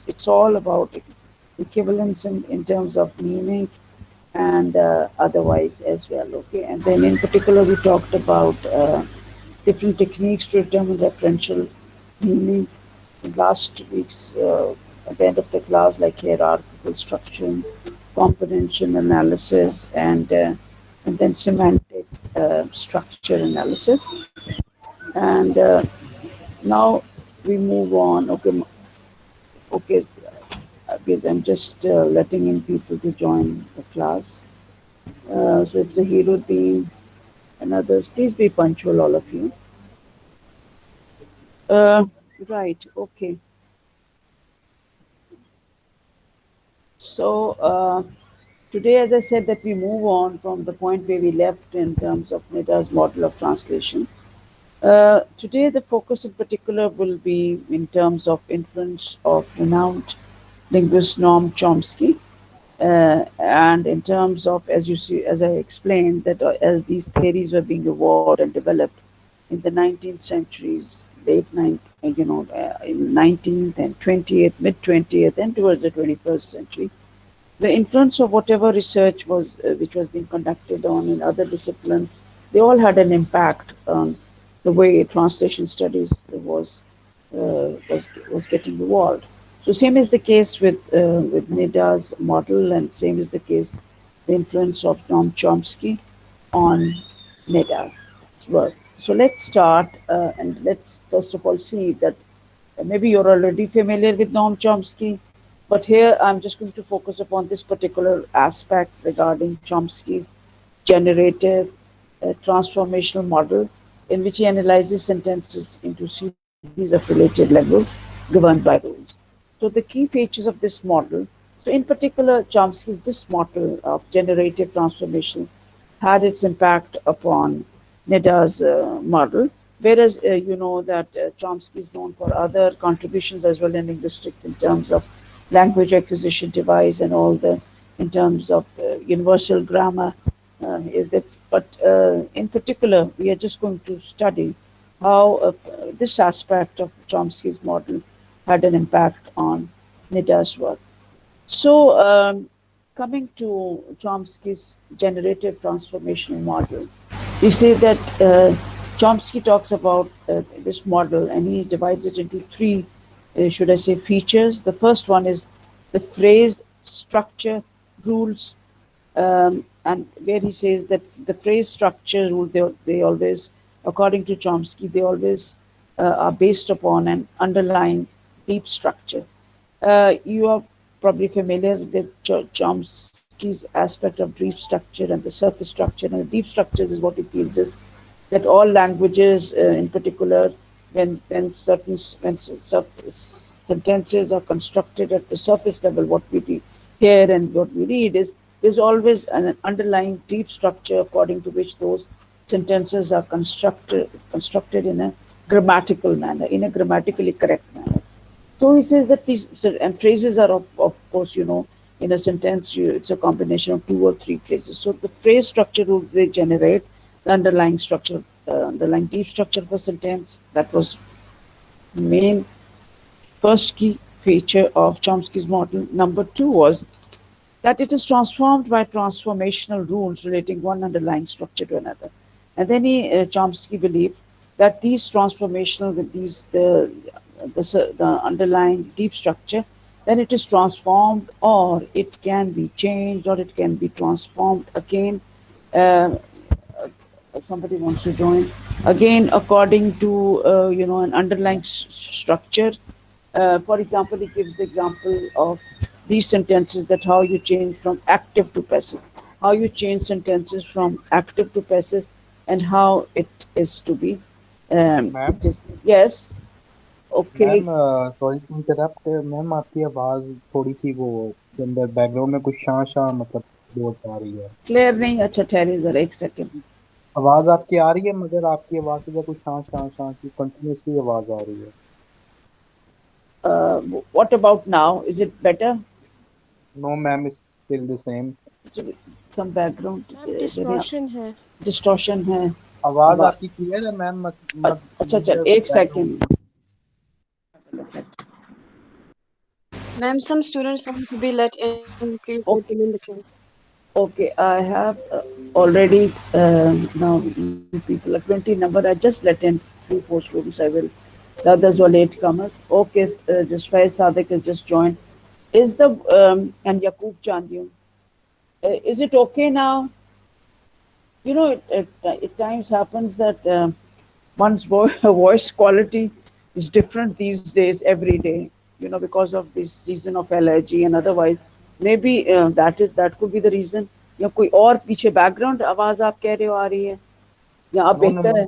it's all about equivalence in terms of meaning and otherwise as well. Okay, and then in particular we talked about different techniques to determine referential meaning in last week's at the end of the class, like hierarchical structuring, comprehension analysis, and then semantic structure analysis. And now we move on. Okay, okay. Because I'm just letting in people to join the class. So it's a hero theme and others. Please be punctual, all of you. Uh, right. Okay. So today, as I said, that we move on from the point where we left in terms of Nida's model of translation. Today, the focus in particular will be in terms of influence of renowned linguist Noam Chomsky, and in terms of, as you see, as I explained, that as these theories were being evolved and developed in the 19th centuries, late 9th, in 19th and 20th, mid 20th, and towards the 21st century, the influence of whatever research was which was being conducted on in other disciplines, they all had an impact on the way translation studies was getting evolved. So same is the case with Nida's model, and same is the case the influence of Noam Chomsky on Nida's work. So let's start and let's first of all see that maybe you're already familiar with Noam Chomsky, but here I'm just going to focus upon this particular aspect regarding Chomsky's generative transformational model, in which he analyzes sentences into series of related levels governed by rules. So the key features of this model, so in particular, Chomsky's this model of generative transformation had its impact upon Nida's model, whereas you know that Chomsky is known for other contributions as well in linguistics in terms of language acquisition device and all the in terms of universal grammar is that. But in particular, we are just going to study how this aspect of Chomsky's model had an impact on Nida's work. So, coming to Chomsky's generative transformational model, we say that Chomsky talks about this model and he divides it into three, should I say, features. The first one is the phrase structure rules, and where he says that the phrase structure rule, they always, according to Chomsky, they always are based upon an underlying deep structure. You are probably familiar with Chomsky's aspect of deep structure and the surface structure. And the deep structures is what he feels is that all languages, in particular, when sentences are constructed at the surface level, what we hear and what we read is there's always an underlying deep structure according to which those sentences are constructed in a grammatical manner, in a grammatically correct manner. So he says that these and phrases are of course, in a sentence it's a combination of two or three phrases. So the phrase structure rules, they generate the underlying structure, underlying deep structure of a sentence. That was main first key feature of Chomsky's model. Number two was that it is transformed by transformational rules relating one underlying structure to another. And then Chomsky believed that these transformational, with these the underlying deep structure, then it is transformed, or it can be changed, or it can be transformed again. Uh, Somebody wants to join again according to an underlying structure. For example, he gives the example of these sentences, that how you change from active to passive, how you change sentences from active to passive, and how it is to be. Ma'am It is, yes, ma'am okay. Sorry to interrupt ma'am आपकी आवाज़ थोड़ी सी वो के अंदर background में कुछ शां शां मतलब बोल आ रही है क्लियर नहीं, अच्छा ठहरे जरा एक सेकेंड. आवाज़ आपकी आ रही है मगर आपकी आवाज़ से कुछ शां शां शां की कंटिन्यूसली आवाज़ आ रही है What about now? Is it better? No ma'am is still the same Some background ma'am distortion है. distortion है. आवाज़ आवाज. आपकी क्लियर है मैम अच्छा चल मुझे एक background second. Ma'am, some students want to be let in. Please let them in Okay, the class. okay. I have already now you people are 20 number. I just let in three, four students. I will. The others were late comers. Okay, just Faiz Sadek has just joined. Is the and Yaqub Chandium. Is it okay now? You know, it times happens that one's voice quality is different these days every day. You know, because of this season of allergy and otherwise, maybe that could be the reason. या कोई और पीछे background आवाज आप कह रहे हो आ रही है या अब No, no, बेहतर no, है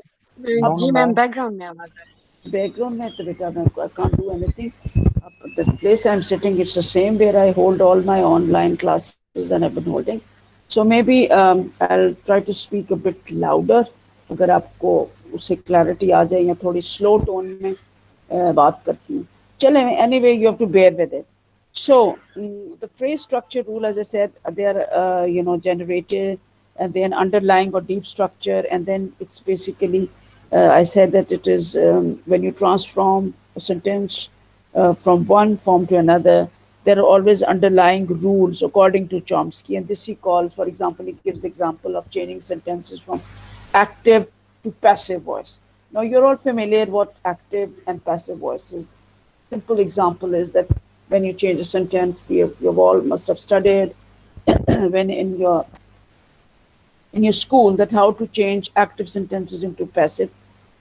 अब जी no, मैम, no, बैकग्राउंड में आवाज आ background में तो बेटा मैं I can't do anything. The place I'm sitting, it's the same where I hold all my online classes and I've been holding. So maybe I'll try to speak a bit louder. अगर आपको उससे clarity आ जाए या थोड़ी slow tone में बात करती हूँ. चले anyway you have to bear with it. So the phrase structure rule, as I said, they are generated and then underlying or deep structure, and then it's basically I said that it is when you transform a sentence from one form to another, there are always underlying rules according to Chomsky, and this he calls, for example, he gives the example of changing sentences from active to passive voice. Now you're all familiar what active and passive voice is. Simple example is that when you change a sentence, you all must have studied when in your school that how to change active sentences into passive.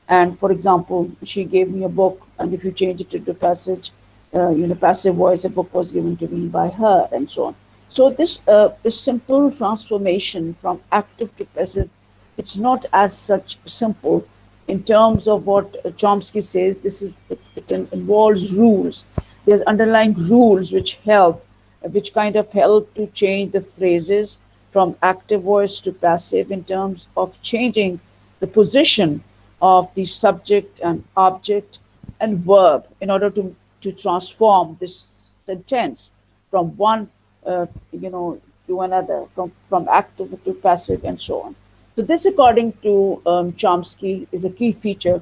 And for example, she gave me a book, and if you change it into passage, passive voice, a book was given to me by her, and so on. So this simple transformation from active to passive, it's not as such simple in terms of what Chomsky says. It involves rules. There's underlying rules which kind of help to change the phrases from active voice to passive in terms of changing the position of the subject and object and verb in order to transform this sentence from one, to another, from active to passive, and so on. So this, according to Chomsky, is a key feature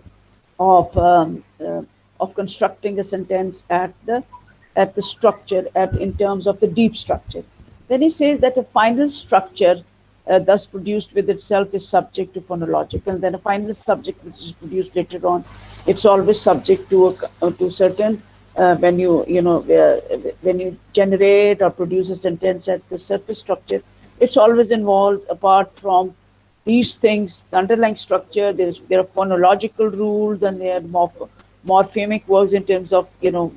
of of constructing a sentence at the structure, at in terms of the deep structure. Then he says that a final structure thus produced with itself is subject to phonological. And then a final subject which is produced later on, it's always subject to certain when you generate or produce a sentence at the surface structure, it's always involved apart from these things, the underlying structure. There are phonological rules, and there are morphemic works in terms of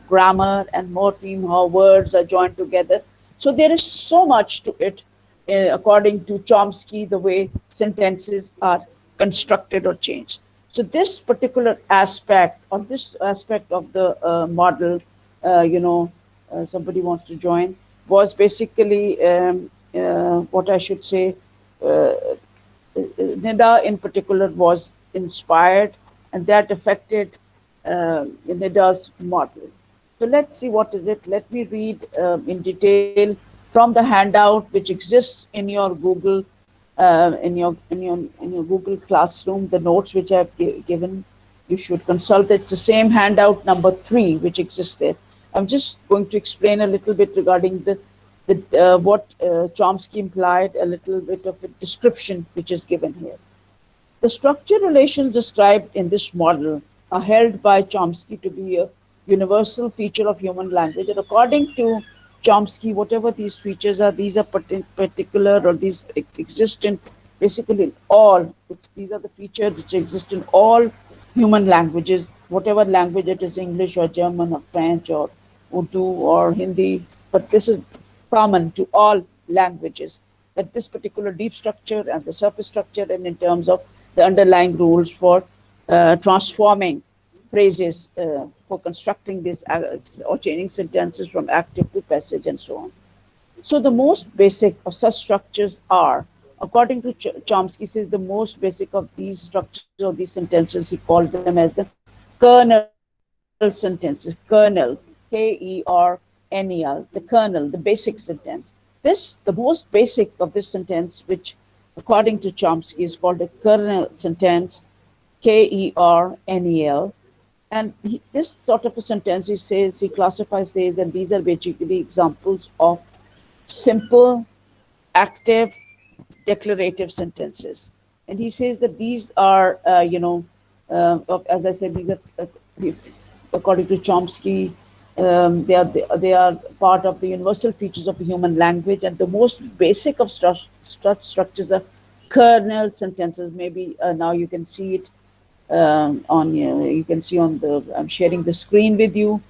grammar and morpheme, how words are joined together. So there is so much to it, according to Chomsky, the way sentences are constructed or changed. So this particular aspect, or this aspect of the model, somebody wants to join, was basically what I should say. Uh, Nida in particular was inspired, and that affected Nida's model. So let's see what is it. Let me read in detail from the handout which exists in your Google in your Google Classroom. The notes which I've given, you should consult. It's the same handout number 3 which exists there. I'm just going to explain a little bit regarding the what Chomsky implied, a little bit of a description which is given here. The structure relations described in this model are held by Chomsky to be a universal feature of human language. And according to Chomsky, whatever these features are, these are particular, or these exist in basically all. These are the features which exist in all human languages, whatever language it is, English or German or French or Urdu or Hindi. But this is common to all languages, that this particular deep structure and the surface structure, and in terms of the underlying rules for transforming phrases, for constructing this or changing sentences from active to passive, and so on. So the most basic of such structures are, according to Chomsky, says the most basic of these structures or these sentences, he called them as the kernel sentences. Kernel, Kernel, the kernel, the basic sentence. The most basic of this sentence, which according to Chomsky is called a kernel sentence, Kernel, And this sort of a sentence, he says, he classifies, says, and these are basically examples of simple, active, declarative sentences. And he says that these are, as I said, these are, according to Chomsky, they are part of the universal features of the human language, and the most basic of such structures are kernel sentences. Maybe now you can see it on you can see on the I'm sharing the screen with you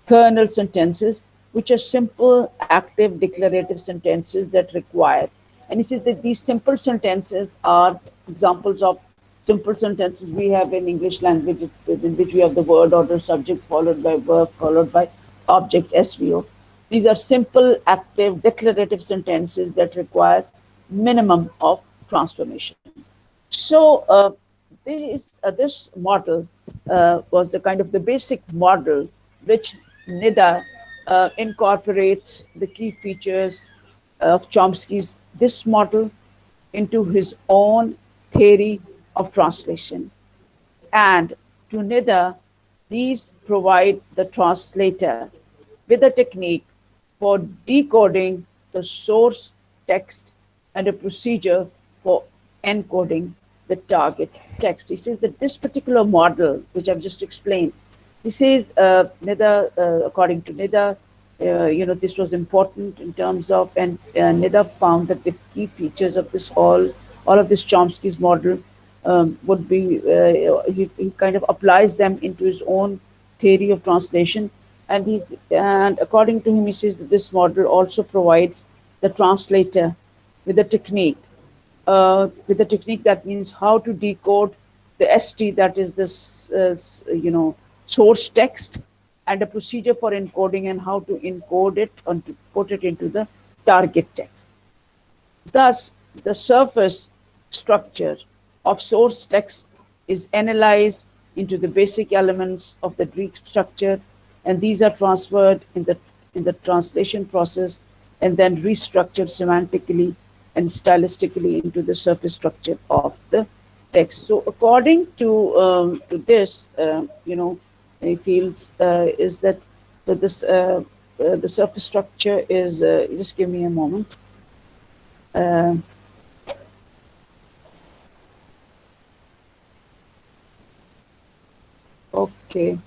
kernel sentences, which are simple, active, declarative sentences that require. And he says that these simple sentences are examples of simple sentences we have in English language, in which we have the word order, subject followed by verb followed by object, SVO. These are simple, active, declarative sentences that require minimum of transformation. So this model was the kind of the basic model which Nida incorporates the key features of Chomsky's this model into his own theory of translation. And to Nida, these provide the translator with a technique for decoding the source text and a procedure for encoding the target text. He says that this particular model, which I've just explained, he says, Nida, according to Nida, this was important in terms of, and Nida found that the key features of this all of this Chomsky's model would be, he kind of applies them into his own theory of translation. And according to him, he says that this model also provides the translator with a technique, that means how to decode the ST, that is this, source text, and a procedure for encoding and how to encode it and to put it into the target text. Thus, the surface structure of source text is analyzed into the basic elements of the Greek structure, and these are transferred in the translation process and then restructured semantically and stylistically into the surface structure of the text. So, according to this, he feels is that this the surface structure is. Just give me a moment. Uh, okay.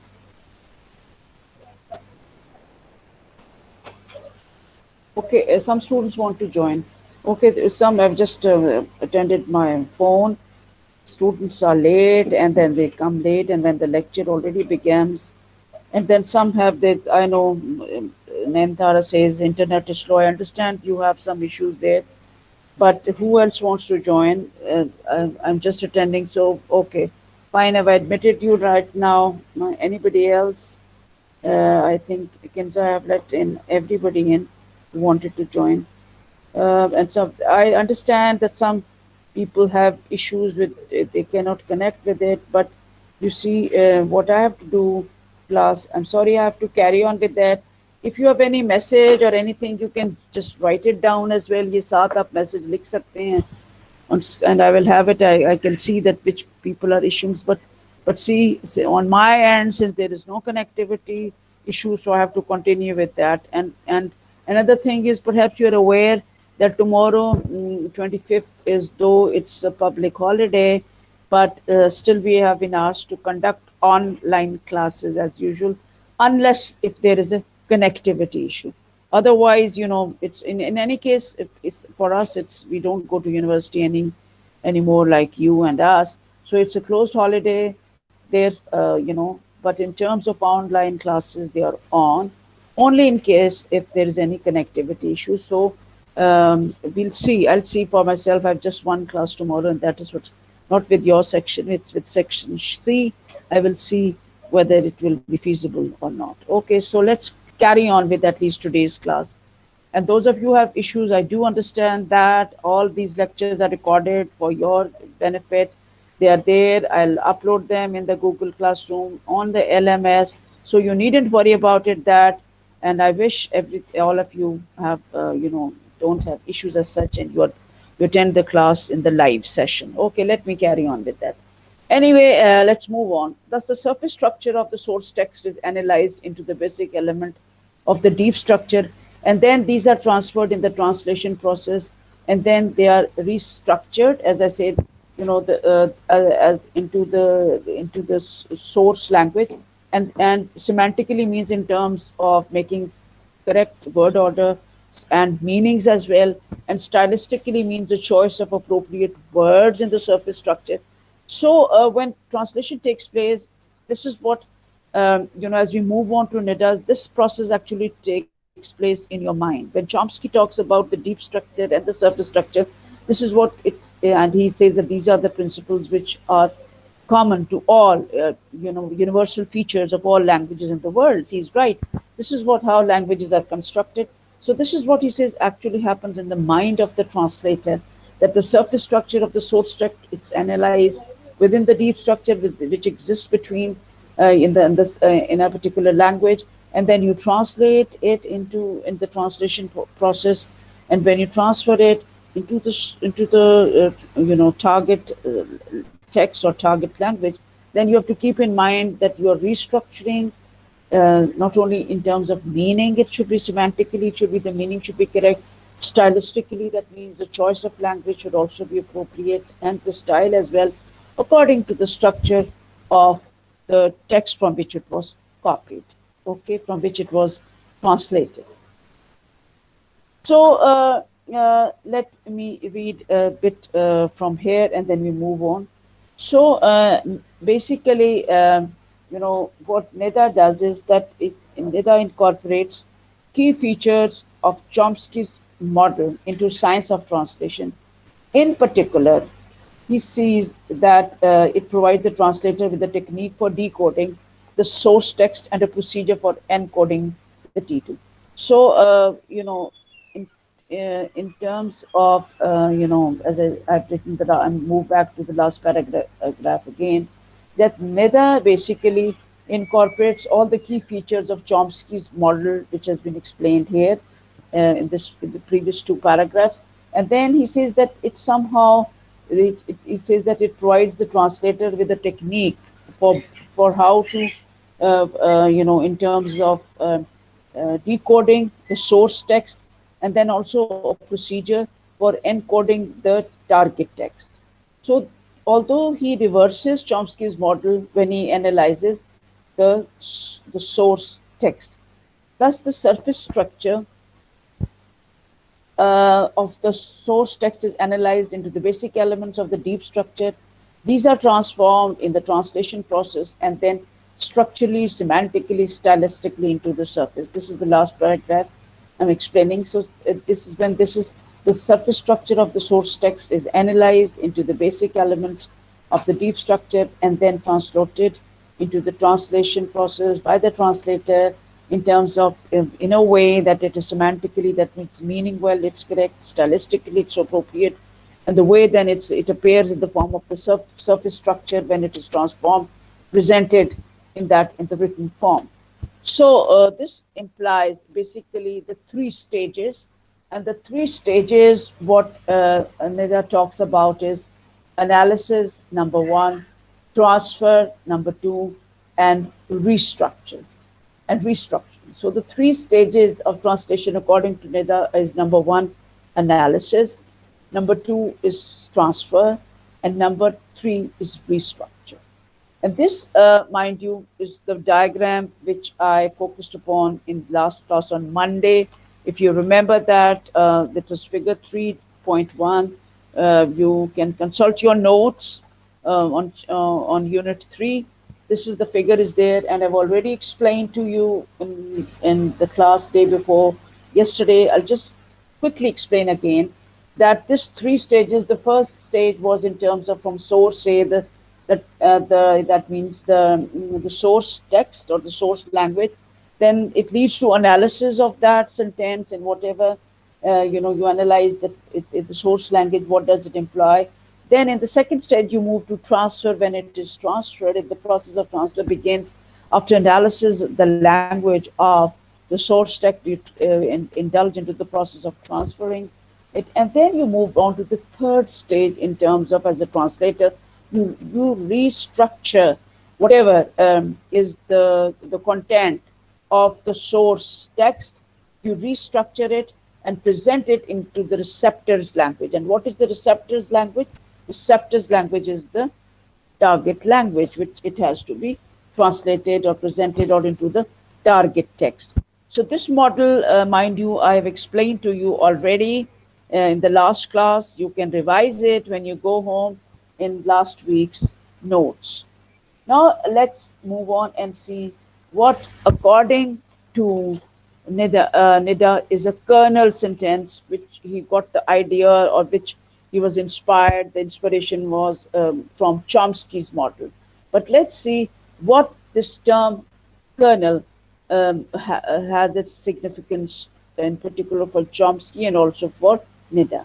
Okay, some students want to join. Okay, some have just attended my phone. Students are late and then they come late, and when the lecture already begins, and then some have the, I know Nandara says internet is slow. I understand you have some issues there, but who else wants to join? I'm just attending, so okay, fine. I've admitted you right now. Anybody else? I think Kenza have let in everybody in who wanted to join. And so I understand that some people have issues with it, they cannot connect with it. But you see, what I have to do, class. I'm sorry, I have to carry on with that. If you have any message or anything, you can just write it down as well. ये साथ आप message लिख सकते हैं, and I will have it. I can see that which people are issues, but see on my end, since there is no connectivity issue, so I have to continue with that. And another thing is, perhaps you're aware that tomorrow, 25th, is though it's a public holiday, but still we have been asked to conduct online classes as usual, unless if there is a connectivity issue. Otherwise, it's in any case, it's for us, it's we don't go to university anymore like you and us. So it's a closed holiday there, but in terms of online classes, they are on only in case if there is any connectivity issue. So we'll see. I'll see for myself. I have just one class tomorrow, and that is what, not with your section, it's with section C. I will see whether it will be feasible or not. Okay, so let's carry on with at least today's class. And those of you who have issues, I do understand that all these lectures are recorded for your benefit. They are there. I'll upload them in the Google Classroom on the LMS. So you needn't worry about it. That, and I wish all of you have, don't have issues as such, and you attend the class in the live session. Okay, let me carry on with that. Anyway, let's move on. Thus, the surface structure of the source text is analyzed into the basic element of the deep structure, and then these are transferred in the translation process, and then they are restructured, as I said, as into the source language, and semantically means in terms of making correct word order and meanings as well, and stylistically means the choice of appropriate words in the surface structure. So when translation takes place, this is what as we move on to Nida's, this process actually takes place in your mind. When Chomsky talks about the deep structure and the surface structure, this is what it, and he says that these are the principles which are common to all, universal features of all languages in the world. He's right. This is what how languages are constructed. So this is what he says actually happens in the mind of the translator, that the surface structure of the source text it's analyzed within the deep structure which exists between in a particular language, and then you translate it into in the translation process, and when you transfer it into the target text or target language, then you have to keep in mind that you are restructuring not only in terms of meaning, it should be semantically, it should be the meaning should be correct. Stylistically, that means the choice of language should also be appropriate, and the style as well, according to the structure of the text from which it was copied, okay, from which it was translated. So let me read a bit from here, and then we move on. So basically, what Nida does is that Nida incorporates key features of Chomsky's model into science of translation. In particular, he sees that it provides the translator with a technique for decoding the source text and a procedure for encoding the T2. So, in, in terms of, as I've written that, and move back to the last paragraph again, that Nida basically incorporates all the key features of Chomsky's model, which has been explained here in the previous two paragraphs. And then he says that it somehow, it says that it provides the translator with a technique for how to, in terms of decoding the source text, and then also a procedure for encoding the target text. So, although he reverses Chomsky's model when he analyzes the source text, thus the surface structure of the source text is analyzed into the basic elements of the deep structure. These are transformed in the translation process and then structurally, semantically, stylistically into the surface. This is the last paragraph I'm explaining. So this is the surface structure of the source text is analyzed into the basic elements of the deep structure and then translated into the translation process by the translator in terms of in a way that it is semantically, that means meaning well, it's correct, stylistically it's appropriate, and the way then it appears in the form of the surface structure when it is transformed, presented in the written form. So this implies basically the three stages, and the three stages what Nida talks about is analysis, number one, transfer, number two, and restructure. So the three stages of translation according to Nida is number one, analysis, number two is transfer, and number three is restructure. And this, mind you, is the diagram which I focused upon in last class on Monday. If you remember that, that was figure 3.1. You can consult your notes on unit 3. This is the figure is there, and I've already explained to you in the class day before yesterday. I'll just quickly explain again that this three stages. The first stage was in terms of from source, say that means the source text or the source language. Then it leads to analysis of that sentence and whatever you analyze the source language. What does it imply? Then in the second stage, you move to transfer. When it is transferred, the process of transfer begins after analysis the language of the source text. You indulge into the process of transferring it, and then you move on to the third stage in terms of as a translator. you restructure whatever is the content of the source text. You restructure it and present it into the receptor's language. And what is the receptor's language? Receptor's language is the target language, which it has to be translated or presented or into the target text. So this model, mind you, I have explained to you already in the last class. You can revise it when you go home in last week's notes. Now let's move on and see what, according to Nida is a kernel sentence, which he got the idea or which he was inspired. The inspiration was from Chomsky's model. But let's see what this term kernel has its significance in particular for Chomsky and also for Nida.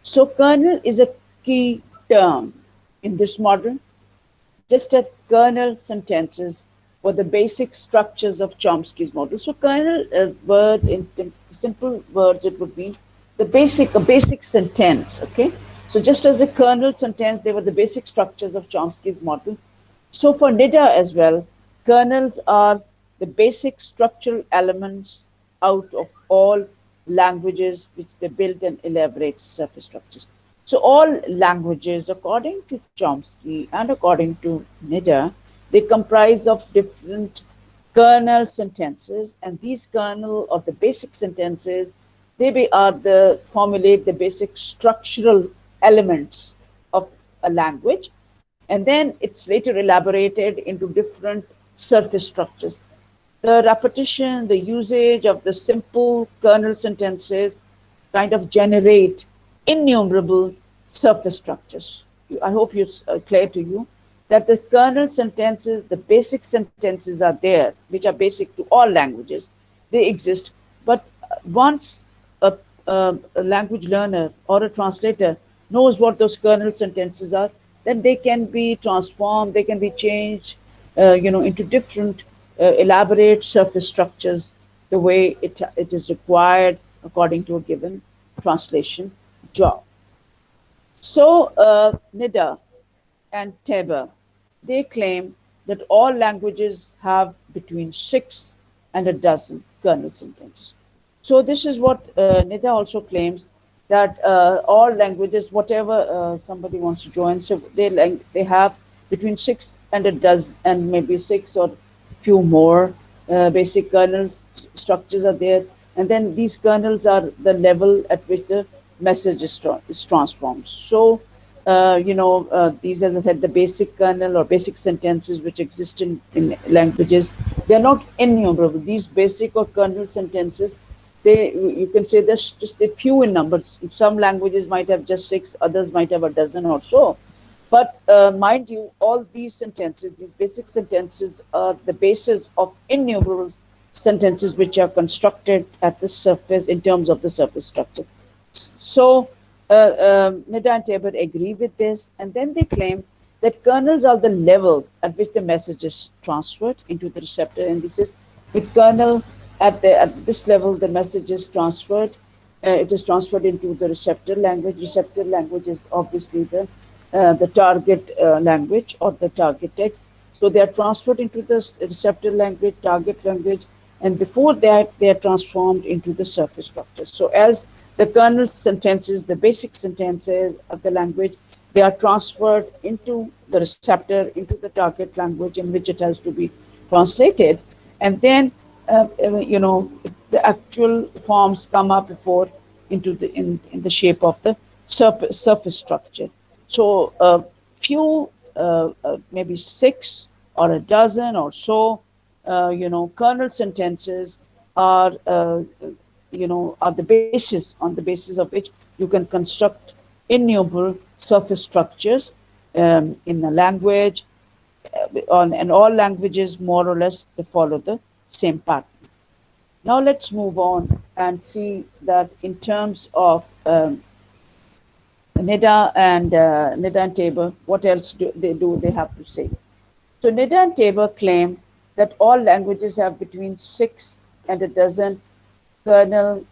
So kernel is a key term in this model, just as kernel sentences were the basic structures of Chomsky's model. So kernel word in simple words, it would be a basic sentence. Okay. So just as a kernel sentence, they were the basic structures of Chomsky's model. So for Nida as well, kernels are the basic structural elements out of all languages which they build and elaborate surface structures. So all languages, according to Chomsky and according to Nida, they comprise of different kernel sentences, and these kernel or the basic sentences, are the formulate the basic structural elements of a language, and then it's later elaborated into different surface structures. The repetition, the usage of the simple kernel sentences kind of generate innumerable surface structures. I hope it's clear to you that the kernel sentences, the basic sentences are there, which are basic to all languages. They exist. But once a language learner or a translator knows what those kernel sentences are, then they can be transformed, they can be changed, into different elaborate surface structures the way it is required according to a given translation job. So Nida and Tabor, they claim that all languages have between 6 and a dozen kernel sentences. So this is what Nida also claims, that all languages, whatever somebody wants to join, so they have between 6 and a dozen, and maybe 6 or few more basic kernel structures are there, and then these kernels are the level at which the message is transformed. So these, as I said, the basic kernel or basic sentences which exist in languages, they are not innumerable. These basic or kernel sentences, you can say there's just a few in number. Some languages might have just 6, others might have a dozen or so. But mind you, all these sentences, these basic sentences, are the basis of innumerable sentences which are constructed at the surface in terms of the surface structure. So Nida and Tabor agree with this, and then they claim that kernels are the level at which the message is transferred into the receptor. And this is with kernel at this level, the message is transferred. It is transferred into the receptor language. Receptor language is obviously the target language or the target text. So they are transferred into the receptor language, target language, and before that they are transformed into the surface structure. So as the kernel sentences, the basic sentences of the language, they are transferred into the receptor, into the target language in which it has to be translated, and then the actual forms come up before into in the shape of the surface structure. So few, maybe 6 or a dozen or so, kernel sentences are are the basis, on the basis of which you can construct innumerable surface structures in a language. And all languages, more or less, they follow the same pattern. Now let's move on and see that in terms of Nida and Tabor, what else do they have to say? So Nida and Tabor claim that all languages have between 6 and a dozen kernel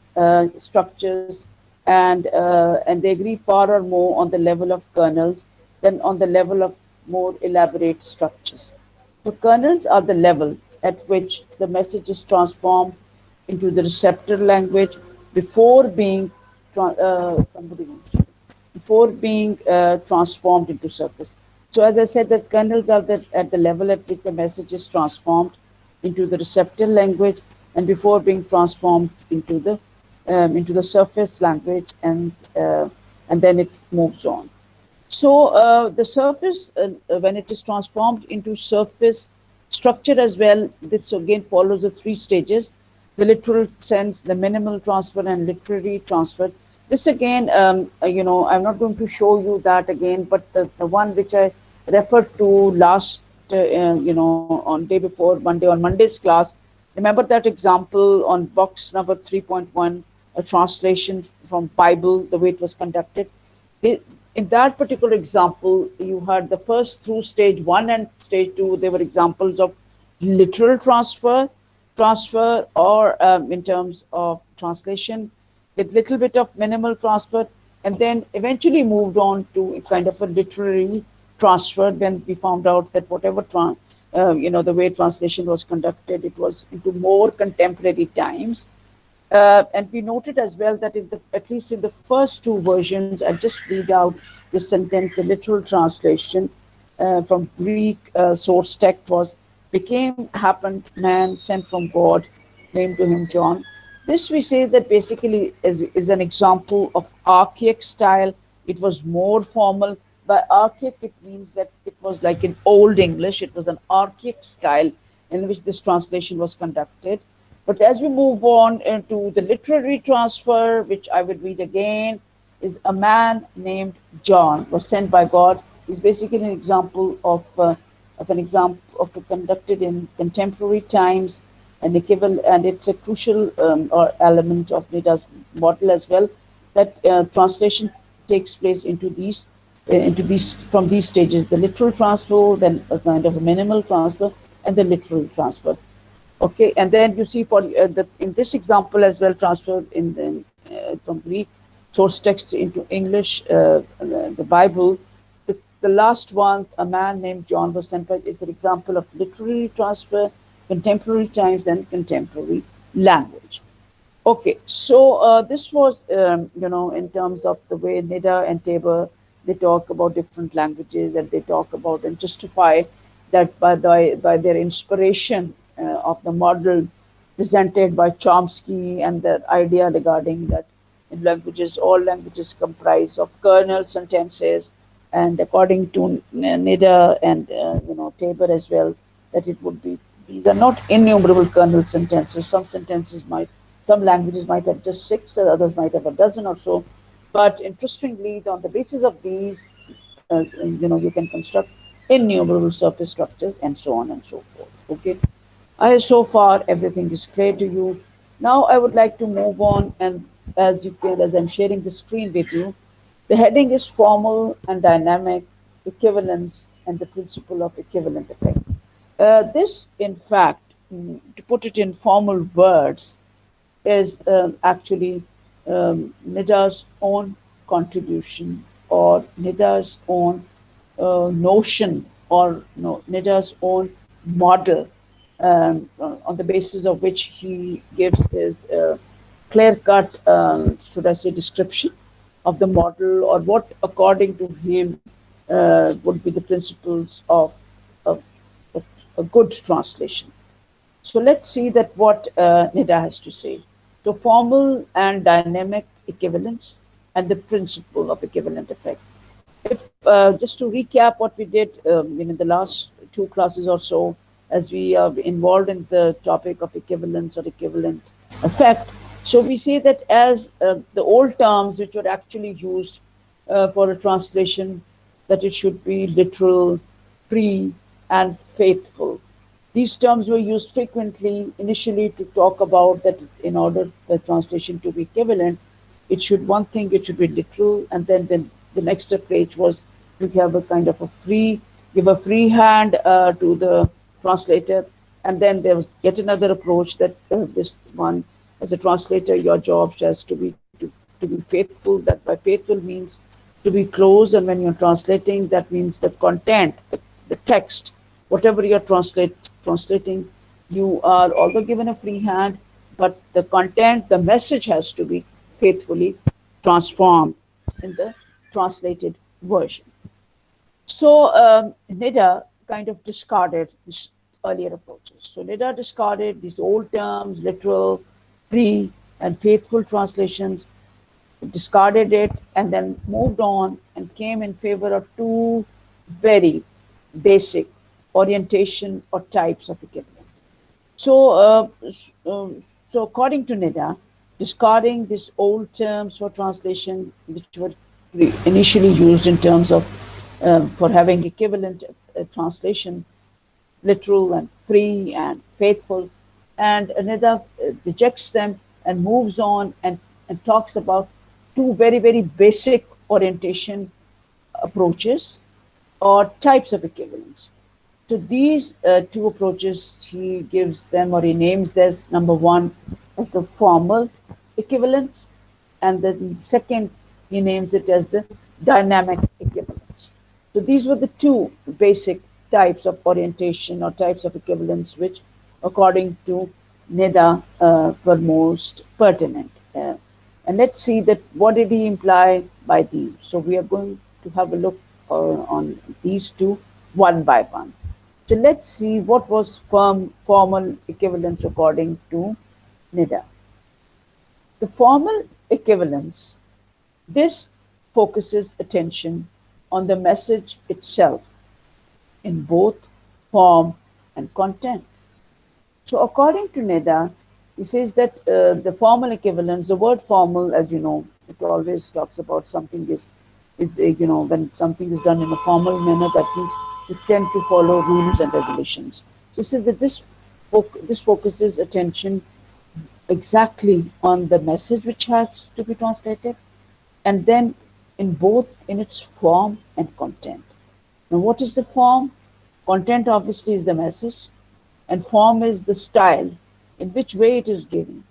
structures, and they agree far or more on the level of kernels than on the level of more elaborate structures. So kernels are the level at which the message is transformed into the receptor language before being somebody before being transformed into surface. So as I said, the kernels are at the level at which the message is transformed into the receptor language and before being transformed into the surface language, and then it moves on. So the surface, when it is transformed into surface structure as well, this again follows the three stages: the literal sense, the minimal transfer, and literary transfer. This again, I'm not going to show you that again, but the one which I referred to last, on day before Monday, on Monday's class. Remember that example on box number 3.1, a translation from Bible, the way it was conducted. It, in that particular example, you had the first through stage one and stage two, they were examples of literal transfer, or in terms of translation, with little bit of minimal transfer, and then eventually moved on to a kind of a literary transfer when we found out that whatever the way translation was conducted, it was into more contemporary times. And we noted as well that at least in the first two versions, I just read out the sentence, the literal translation from Greek source text was, became, happened, man sent from God, named to him John. This we say that basically is an example of archaic style. It was more formal. By archaic, it means that it was like in Old English, it was an archaic style in which this translation was conducted. But as we move on into the literary transfer, which I would read again, is a man named John was sent by God. Is basically an example of an example of a conducted in contemporary times, and equivalent, and it's a crucial or element of Nida's model as well. That translation takes place into these from these stages: the literal transfer, then a kind of a minimal transfer, and the literal transfer. Okay, and then you see for in this example as well, transfer from Greek source text into English, the Bible. The last one, a man named John was sent by, is an example of literary transfer, contemporary times, and contemporary language. Okay, so this was, in terms of the way Nida and Tabor, they talk about different languages, and they talk about and justify that by their inspiration of the model presented by Chomsky, and the idea regarding that in languages, all languages comprise of kernel sentences, and according to Nida and Tabor as well, that it would be, these are not innumerable kernel sentences. Some languages might have just six, others might have a dozen or so. But interestingly, on the basis of these, you can construct innumerable surface structures and so on and so forth. Okay. So far everything is clear to you. Now I would like to move on, and as I'm sharing the screen with you, the heading is formal and dynamic equivalence and the principle of equivalent effect. This, in fact, to put it in formal words, is actually Nida's own contribution, or Nida's own notion, or no, Nida's own model, on the basis of which he gives his clear-cut, should I say, description of the model, or what, according to him, would be the principles of a good translation. So let's see that what Nida has to say. So formal and dynamic equivalence and the principle of equivalent effect. If just to recap what we did in the last two classes or so, as we are involved in the topic of equivalence or equivalent effect. So we say that as the old terms which were actually used for a translation, that it should be literal, free, and faithful. These terms were used frequently initially to talk about that in order the translation to be equivalent, it should be literal, and then the next approach was to have a kind of give a free hand to the translator, and then there was yet another approach that this one, as a translator, your job has to be faithful. That by faithful means to be close, and when you're translating, that means the content, the text, whatever you're translating, you are although given a free hand, but the content, the message has to be faithfully transformed in the translated version. So Nida kind of discarded these earlier approaches. So Nida discarded these old terms, literal, free, and faithful translations, discarded it, and then moved on and came in favor of two very basic orientation or types of equivalence. So, so according to Nida, discarding these old terms for translation, which were initially used in terms of for having equivalent translation, literal and free and faithful, and Nida rejects them and moves on and talks about two very basic orientation approaches or types of equivalence. So these two approaches, he gives them or he names this number one as the formal equivalence, and then second, he names it as the dynamic equivalence. So these were the two basic types of orientation or types of equivalence which, according to Nida, were most pertinent. And let's see that what did he imply by these. So we are going to have a look on these two one by one. So let's see what was formal equivalence according to Nida. The formal equivalence, this focuses attention on the message itself in both form and content. So according to Nida, he says that the formal equivalence, the word formal, as you know, it always talks about something when something is done in a formal manner, that means you tend to follow rules and regulations. So he says that this focuses attention exactly on the message which has to be translated, and then in both in its form and content. Now, what is the form? Content obviously is the message, and form is the style in which way it is given.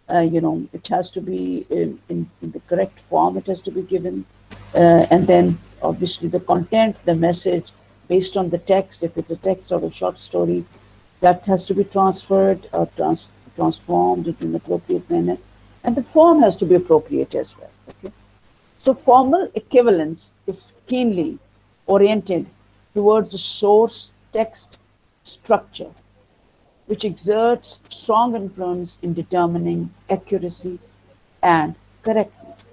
It has to be in the correct form, it has to be given. And then obviously the content, the message, based on the text, if it's a text or a short story, that has to be transferred or transformed into an appropriate manner. And the form has to be appropriate as well. Okay? So formal equivalence is keenly oriented towards the source text structure, which exerts strong influence in determining accuracy and correctness.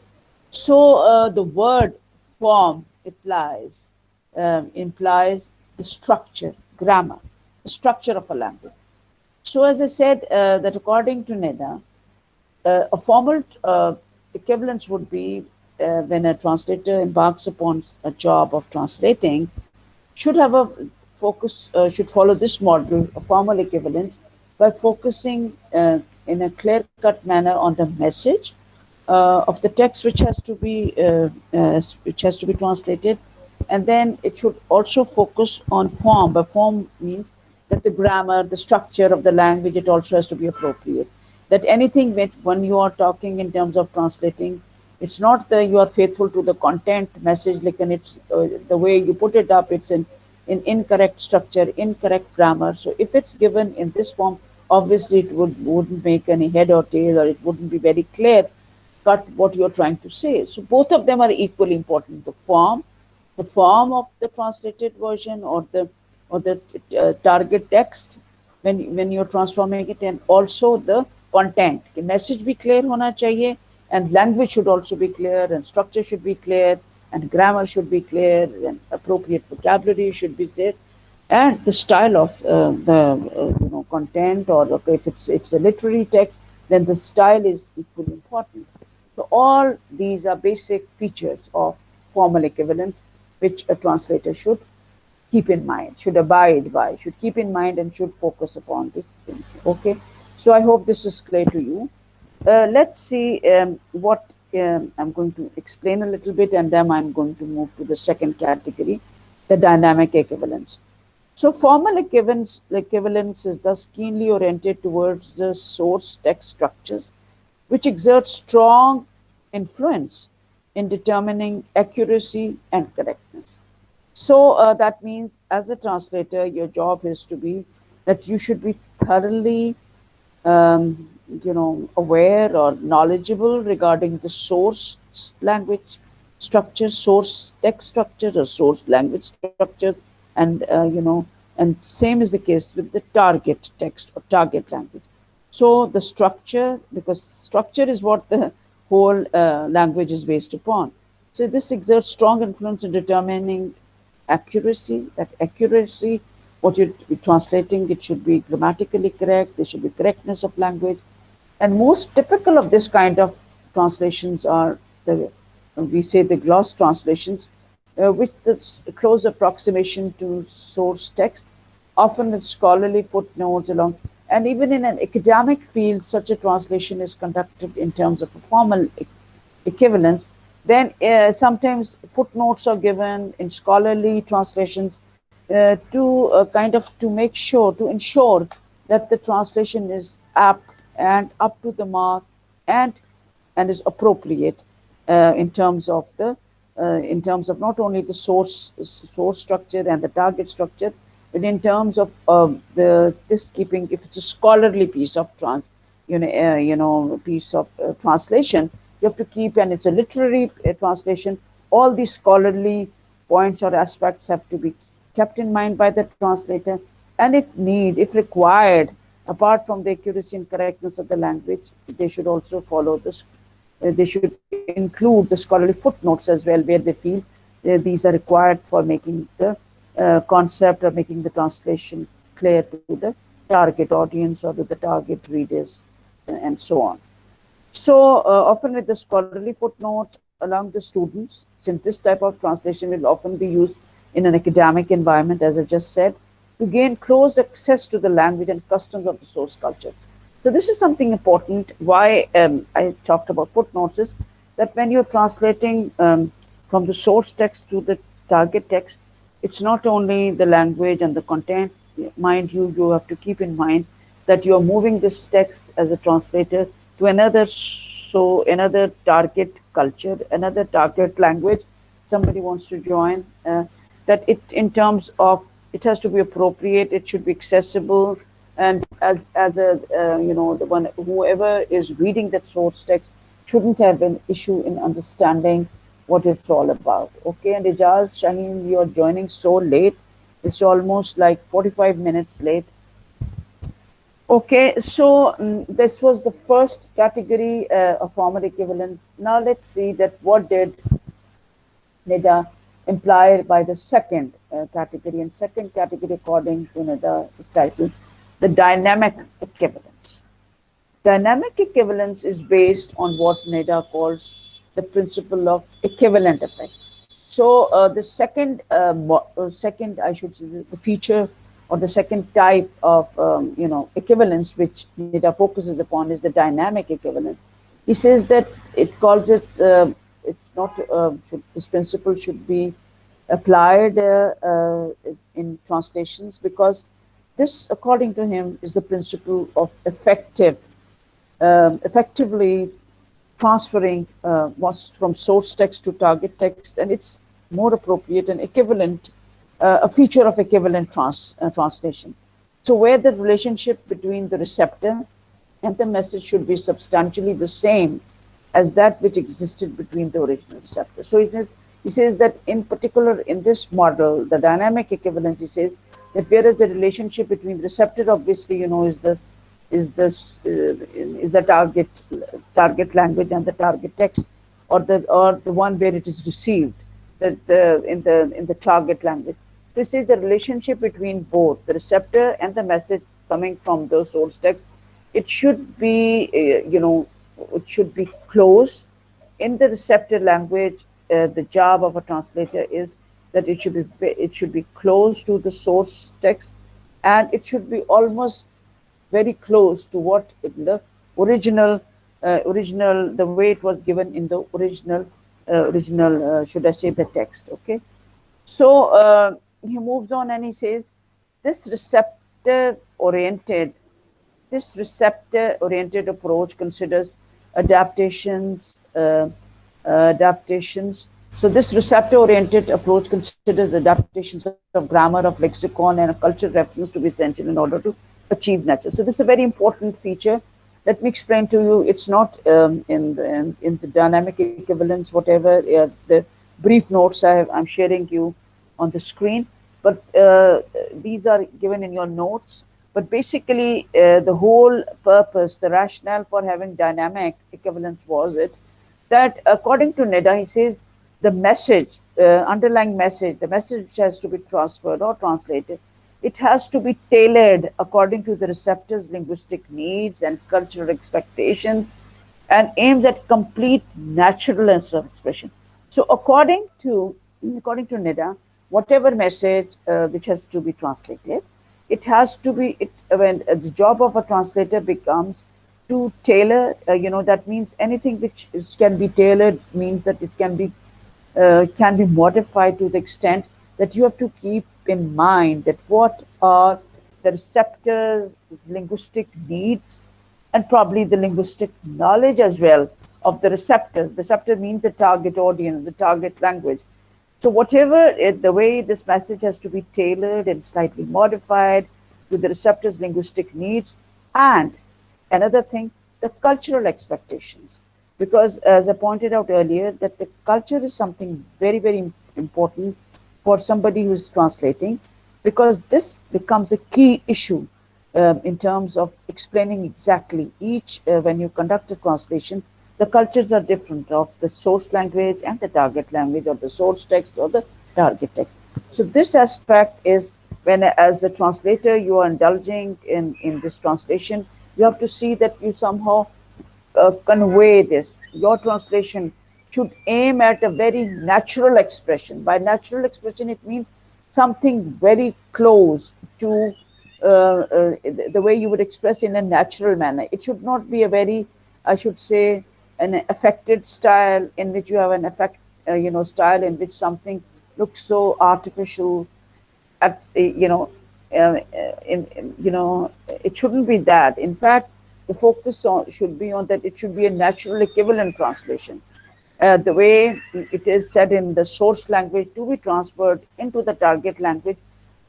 So the word form implies the structure, grammar, the structure of a language. So as I said, that according to Nida, a formal equivalence would be when a translator embarks upon a job of translating, should have a focus, should follow this model, a formal equivalence, by focusing in a clear-cut manner on the message of the text which has to be translated, and then it should also focus on form. By form means that the grammar, the structure of the language, it also has to be appropriate. That anything when you are talking in terms of translating, it's not that you are faithful to the content message, like, and it's the way you put it up, it's in incorrect structure, incorrect grammar. So if it's given in this form, obviously it wouldn't make any head or tail, or it wouldn't be very clear cut what you're trying to say. So both of them are equally important. The form of the translated version, or the target text when you're transforming it, and also the content. The message be clear hona chahiye, and language should also be clear, and structure should be clear, and grammar should be clear, and appropriate vocabulary should be said, and the style of the content, or okay, if it's a literary text, then the style is equally important. So all these are basic features of formal equivalence, which a translator should keep in mind, should abide by, should keep in mind, and should focus upon these things. Okay, so I hope this is clear to you. Let's see what I'm going to explain a little bit, and then I'm going to move to the second category, the dynamic equivalence. So formal equivalence is thus keenly oriented towards the source text structures, which exert strong influence in determining accuracy and correctness. So that means, as a translator, your job is to be that you should be thoroughly, aware or knowledgeable regarding the source language structure, source text structure, or source language structures, and and same is the case with the target text or target language. So the structure, because structure is what the whole language is based upon. So this exerts strong influence in determining accuracy. That accuracy, what you're translating, it should be grammatically correct. There should be correctness of language, and most typical of this kind of translations are the, we say, the gloss translations, which the close approximation to source text, often with scholarly footnotes along. And even in an academic field, such a translation is conducted in terms of a formal equivalence. Then sometimes footnotes are given in scholarly translations to kind of to make sure, to ensure that the translation is apt and up to the mark, and is appropriate in terms of the in terms of not only the source structure and the target structure, but in terms of the this keeping, if it's a scholarly piece of piece of translation, you have to keep, and it's a literary translation, all these scholarly points or aspects have to be kept in mind by the translator. And if required, apart from the accuracy and correctness of the language, they should also follow this. They should include the scholarly footnotes as well, where they feel these are required for making the concept or making the translation clear to the target audience or to the target readers, and so on. So often with the scholarly footnotes along the students, since this type of translation will often be used in an academic environment, as I just said, to gain close access to the language and customs of the source culture. So this is something important. Why I talked about footnotes is that when you're translating from the source text to the target text, it's not only the language and the content. Mind you, you have to keep in mind that you're moving this text as a translator to another, so another target culture, another target language. Somebody wants to join. That it, in terms of, it has to be appropriate. It should be accessible, and as a the one, whoever is reading that source text shouldn't have an issue in understanding what it's all about. Okay, and Ijaz, Shaheen, you're joining so late. It's almost like 45 minutes late. Okay, so this was the first category of formal equivalence. Now let's see that what did Nida implied by the second category. And second category, according to Nida, is titled the dynamic equivalence. Dynamic equivalence is based on what Nida calls the principle of equivalent effect. So the second, I should say, the feature or the second type of equivalence which Nida focuses upon is the dynamic equivalence. He says that it calls it it's not this principle should be applied in translations, because this, according to him, is the principle of effectively transferring what's from source text to target text, and it's more appropriate and equivalent, a feature of equivalent translation. So where the relationship between the receptor and the message should be substantially the same as that which existed between the original receptor. So he says that in particular in this model, the dynamic equivalence, he says that whereas the relationship between the receptor, obviously, is the target language and the target text, or the one where it is received, in the target language. So he says the relationship between both the receptor and the message coming from the source text, it should be it should be close. In the receptor language, the job of a translator is that it should be close to the source text, and it should be almost very close to what in the original, the way it was given in the original, should I say, the text. Okay, so he moves on and he says this receptor oriented approach considers adaptations adaptations. So this receptor-oriented approach considers adaptations of grammar, of lexicon, and a cultural reference to be essential in order to achieve nature. So this is a very important feature. Let me explain to you. It's not in the dynamic equivalence, whatever the brief notes I'm sharing you on the screen, but these are given in your notes. But basically, the whole purpose, the rationale for having dynamic equivalence was it that according to Nida, he says the message, underlying message, the message which has to be transferred or translated, it has to be tailored according to the receptor's linguistic needs and cultural expectations and aims at complete naturalness of expression. So according to Nida, whatever message which has to be translated, it has to be when the job of a translator becomes to tailor. That means anything which can be tailored means that it can be modified to the extent that you have to keep in mind that what are the receptors' linguistic needs and probably the linguistic knowledge as well of the receptors. Receptor means the target audience, the target language. So whatever the way this message has to be tailored and slightly modified to the receptor's linguistic needs, and another thing, the cultural expectations. Because as I pointed out earlier, that the culture is something very, very important for somebody who is translating, because this becomes a key issue in terms of explaining exactly each, when you conduct a translation, the cultures are different of the source language and the target language, or the source text or the target text. So this aspect is when, as a translator, you are indulging in this translation, you have to see that you somehow convey this. Your translation should aim at a very natural expression. By natural expression, it means something very close to the way you would express in a natural manner. It should not be a very, I should say, an affected style in which you have an style in which something looks so artificial. At it shouldn't be that. In fact, the focus should be on that. It should be a natural equivalent translation. The way it is said in the source language to be transferred into the target language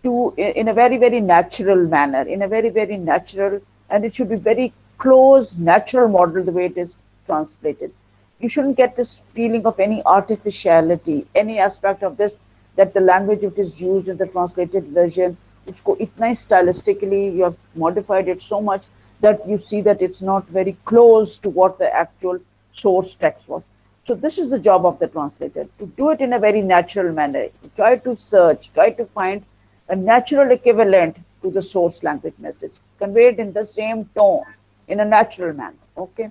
in a very, very natural manner, in a very, very natural, and it should be very close, natural model the way it is translated. You shouldn't get this feeling of any artificiality, any aspect of this, that the language which is used in the translated version, usko itna stylistically you have modified it so much that you see that it's not very close to what the actual source text was. So this is the job of the translator, to do it in a very natural manner. Try to search, try to find a natural equivalent to the source language message, conveyed in the same tone, in a natural manner. Okay.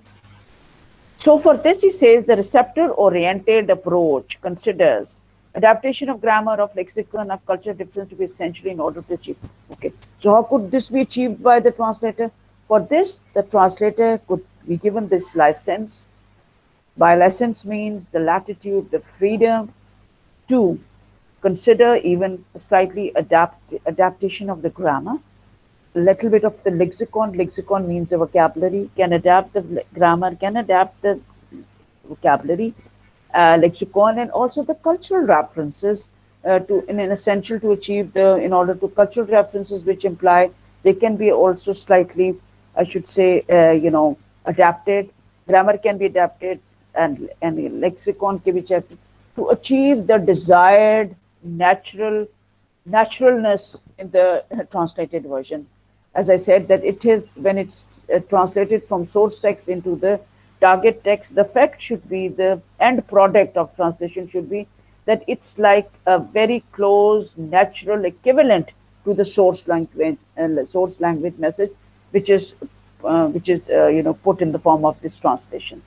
So for this, he says the receptor-oriented approach considers adaptation of grammar, of lexicon, of cultural difference to be essential in order to achieve. Okay. So how could this be achieved by the translator? For this, the translator could be given this license. By license means the latitude, the freedom to consider even slightly adaptation of the grammar, a little bit of the lexicon. Lexicon means the vocabulary, can adapt the grammar, can adapt the vocabulary, lexicon, and also the cultural references in an essential to achieve in order to cultural references which imply they can be also slightly, I should say, adapted. Grammar can be adapted, and lexicon can be adapted to achieve the desired naturalness in the translated version. As I said, that it is when it's translated from source text into the target text, the effect should be, the end product of translation should be that it's like a very close natural equivalent to the source language message, which is put in the form of this translation.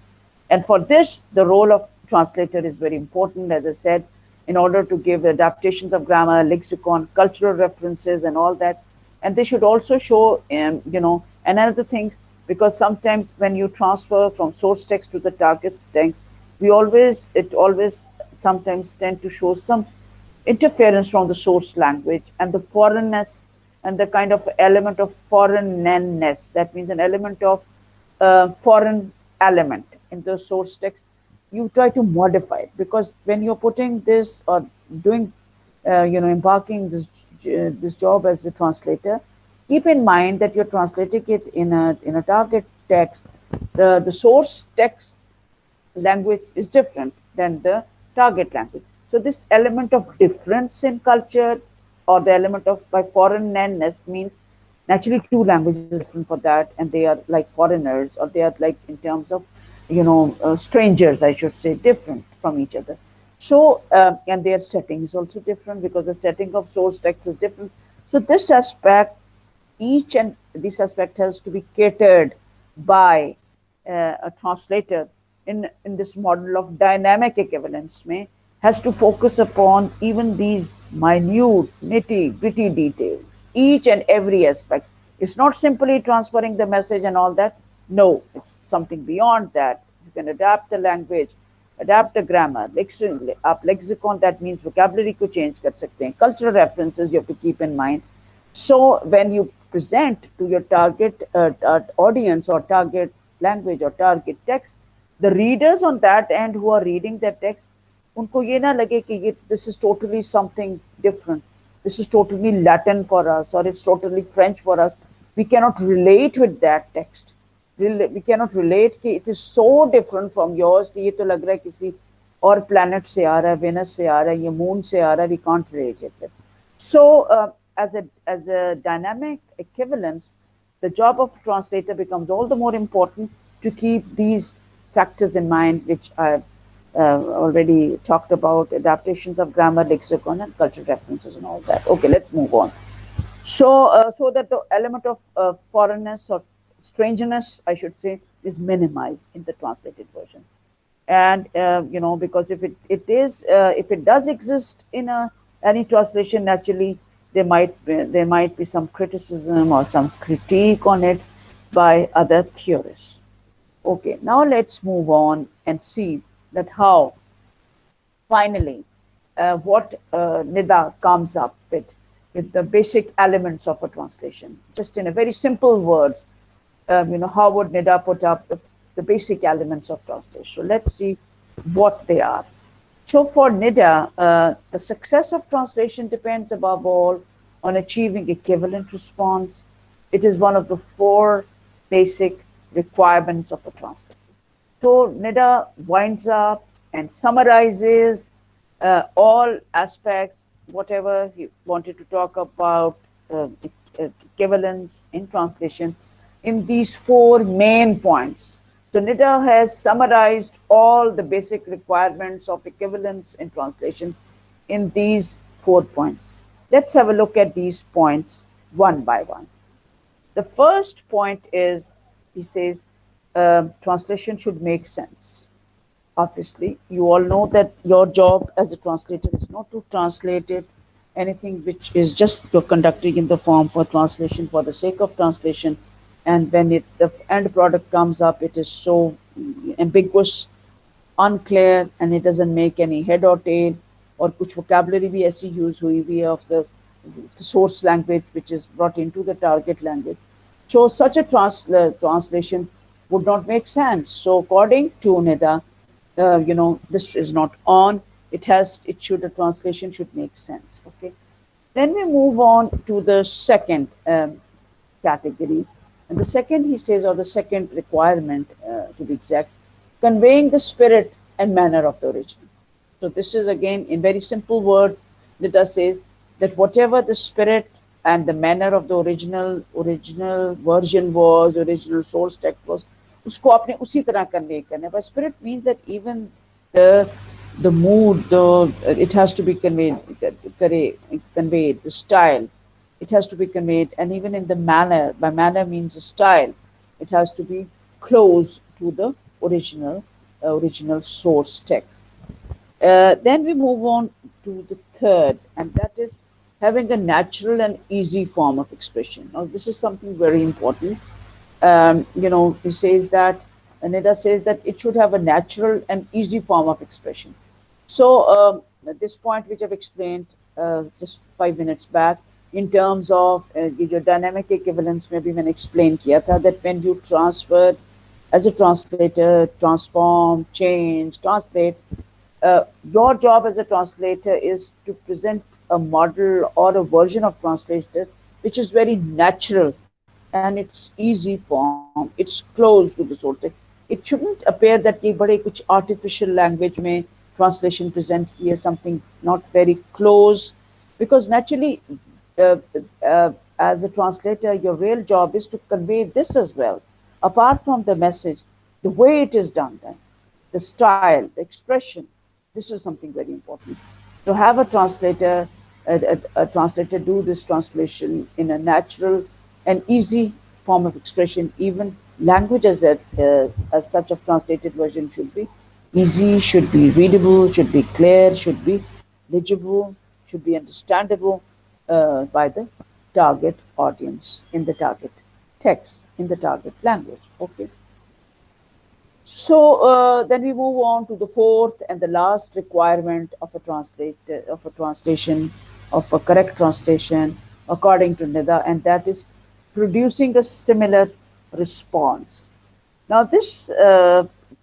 And for this, the role of translator is very important, as I said, in order to give adaptations of grammar, lexicon, cultural references, and all that. And they should also show, and other things, because sometimes when you transfer from source text to the target text, it always sometimes tend to show some interference from the source language and the foreignness and the kind of element of foreignness. That means an element of foreign element in the source text. you try to modify it, because when you're putting this or doing, embarking this job as a translator, keep in mind that you're translating it in a target text. The source text language is different than the target language. So this element of difference in culture, or the element of by foreignness, means naturally two languages are different for that, and they are like foreigners, or they are like in terms of strangers, I should say, different from each other. So and their setting is also different, because the setting of source text is different. So this aspect, each and this aspect has to be catered by a translator in this model of dynamic equivalence may has to focus upon even these minute nitty gritty details, each and every aspect. It's not simply transferring the message and all that. No, it's something beyond that. You can adapt the language, adapt the grammar, lexicon, that means vocabulary को change कर सकते हैं, cultural references you have to keep in mind. So when you present to your target audience, or target language, or target text, the readers on that end who are reading that text, उनको ये ना लगे कि ये this is totally something different. This is totally Latin for us, or it's totally French for us. We cannot relate with that text. We cannot relate कि it is so different from yours कि ये तो लग रहा है किसी और planet से आ रहा है, Venus से आ रहा है, ये moon से आ रहा है. We can't relate it. So, as a dynamic equivalence, the job of translator becomes all the more important to keep these factors in mind, which I've already talked about: adaptations of grammar, lexicon, and cultural references, and all that. Okay, let's move on. So that the element of foreignness or strangeness, I should say, is minimized in the translated version. And because if it does exist in any translation, naturally there might be some criticism or some critique on it by other theorists. Okay, now let's move on and see that how finally what Nida comes up with the basic elements of a translation. Just in a very simple words, how would Nida put up the basic elements of translation? So let's see what they are. So for Nida, the success of translation depends above all on achieving equivalent response. It is one of the four basic requirements of a translation. So Nida winds up and summarizes all aspects, whatever he wanted to talk about, equivalence in translation, in these four main points. So Nida has summarized all the basic requirements of equivalence in translation in these 4 points. Let's have a look at these points one by one. The first point is, he says, translation should make sense. Obviously, you all know that your job as a translator is not to translate it, anything which is just you're conducting in the form for translation for the sake of translation, and when the end product comes up, it is so ambiguous, unclear, and it doesn't make any head or tail, or कुछ vocabulary भी ऐसी use हुई भी है of the source language which is brought into the target language. So such a translation would not make sense. So according to Nida, this is not on. The translation should make sense. Okay. Then we move on to the second category. And the second, he says, or the second requirement, to be exact, conveying the spirit and manner of the original. So this is again in very simple words. Nida says that whatever the spirit and the manner of the original version was, original source text was, उसको आपने उसी तरह convey करना है. But spirit means that even the mood, it has to be conveyed, the style, it has to be conveyed, and even in the manner. By manner means the style. It has to be close to the original source text. Then we move on to the third, and that is having a natural and easy form of expression. Now, this is something very important. He says that, Nida says that it should have a natural and easy form of expression. So, this point which I've explained just 5 minutes back, in terms of your dynamic equivalence, maybe when explained किया था that when you transfer as a translator, transform, change, translate. Your job as a translator is to present a model or a version of translator which is very natural and it's easy form, it's close to the source text. It shouldn't appear that ये बड़े कुछ artificial language में translation present किए something not very close, because naturally uh, as a translator your real job is to convey this as well, apart from the message, the way it is done then, the style, the expression. This is something very important. To have a translator do this translation in a natural and easy form of expression. Even language as such of translated version should be easy, should be readable, should be clear, should be legible, should be understandable by the target audience in the target text in the target language. Okay. So then we move on to the fourth and the last requirement of a translation, of a correct translation, according to Nida, and that is producing a similar response. Now, this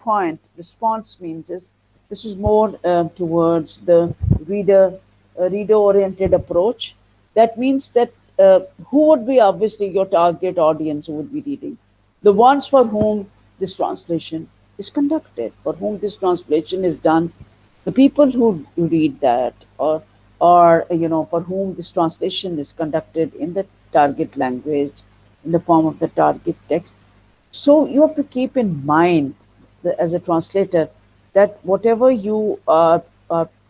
point, response means is this is more towards the reader-oriented approach. That means that who would be obviously your target audience who would be reading? The ones for whom this translation is conducted, for whom this translation is done, the people who read that, or for whom this translation is conducted in the target language, in the form of the target text. So you have to keep in mind as a translator that whatever you are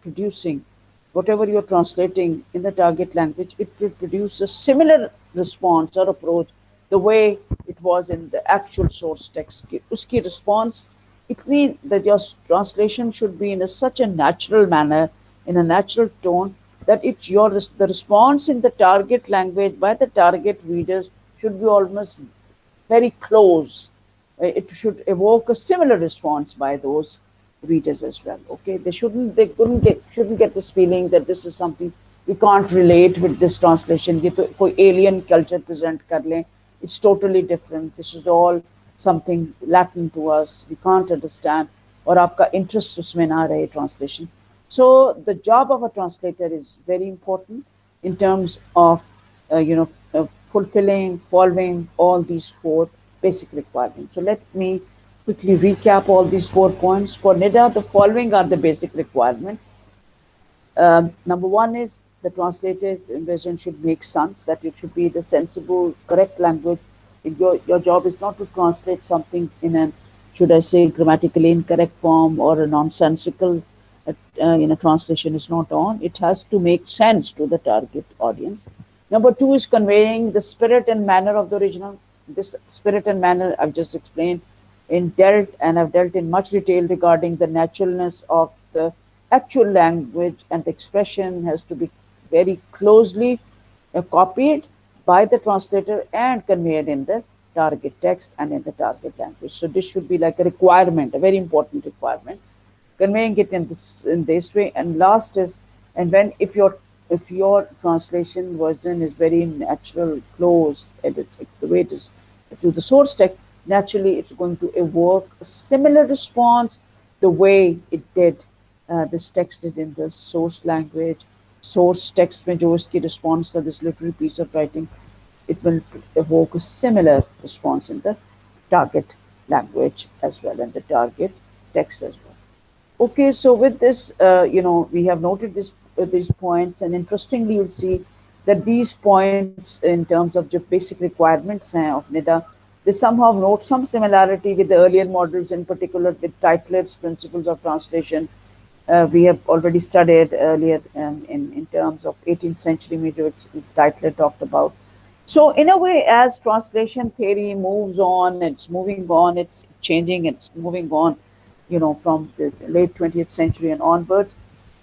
producing, whatever you're translating in the target language, it will produce a similar response or approach the way it was in the actual source text. Uski response, it means that your translation should be in such a natural manner, in a natural tone, that the response in the target language by the target readers should be almost very close. It should evoke a similar response by those readers as well. Okay, shouldn't get this feeling that this is something we can't relate with this translation. ये तो कोई alien culture present कर लें. It's totally different. This is all something Latin to us. We can't understand. और आपका interest उसमें ना रहे translation. So the job of a translator is very important in terms of fulfilling, following all these four basic requirements. So let me quickly recap all these 4 points. For Nida, the following are the basic requirements. Number one is the translated version should make sense, that it should be the sensible, correct language. Your job is not to translate something in a, should I say, grammatically incorrect form or a nonsensical translation is not on. It has to make sense to the target audience. Number two is conveying the spirit and manner of the original. This spirit and manner I've just explained I've dealt in much detail regarding the naturalness of the actual language, and the expression has to be very closely copied by the translator and conveyed in the target text and in the target language. So this should be like a requirement, a very important requirement, conveying it in this way. And last is, and when if your translation version is very natural, close, and it's the way it is to the source text, naturally it's going to evoke a similar response the way it did this text did in the source language. Source text में जो इसकी response था, this literary piece of writing, it will evoke a similar response in the target language as well, and the target text as well. Okay, so with this, we have noted these points, and interestingly, you'll see that these points, in terms of the basic requirements of Nida, they somehow note some similarity with the earlier models, in particular with Tytler's principles of translation. We have already studied earlier in terms of 18th century media, which Tytler talked about. So in a way, as translation theory moves on, it's moving on, it's changing, it's moving on, from the late 20th century and onwards,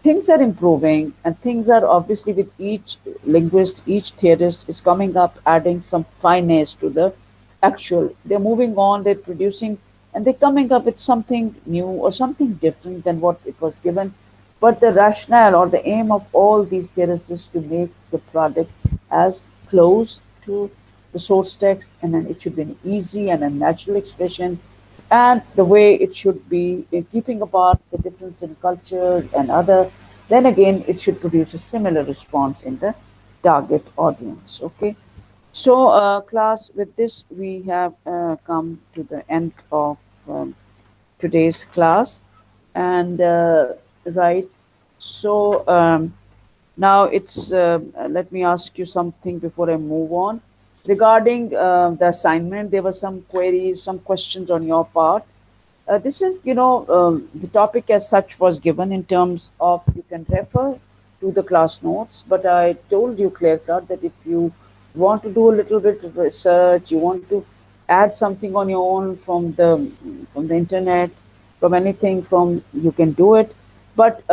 things are improving, and things are obviously, with each linguist, each theorist is coming up, adding some finesse to the actual. They're moving on, they're producing, and they're coming up with something new or something different than what it was given. But the rationale or the aim of all these theorists is to make the product as close to the source text, and then it should be an easy and a natural expression, and the way it should be, keeping apart the difference in culture and other, then again it should produce a similar response in the target audience. Okay, so class, with this we have come to the end of today's class, and right, so now it's let me ask you something before I move on regarding the assignment. There were some queries, some questions on your part. This is, the topic as such was given in terms of you can refer to the class notes, but I told you clear cut that if you want to do a little bit of research, you want to add something on your own from the internet, from anything, from you can do it. But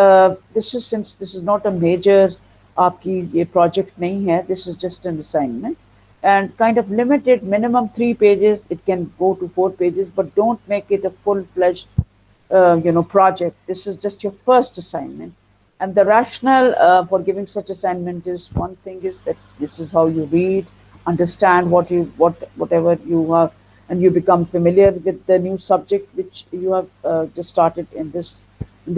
this is, since this is not a major आपकी ये project नहीं है, this is just an assignment and kind of limited, minimum 3 pages. It can go to 4 pages, but don't make it a full-fledged project. This is just your first assignment, and the rationale for giving such assignment is, one thing is that this is how you read, understand whatever you have, and you become familiar with the new subject which you have just started in this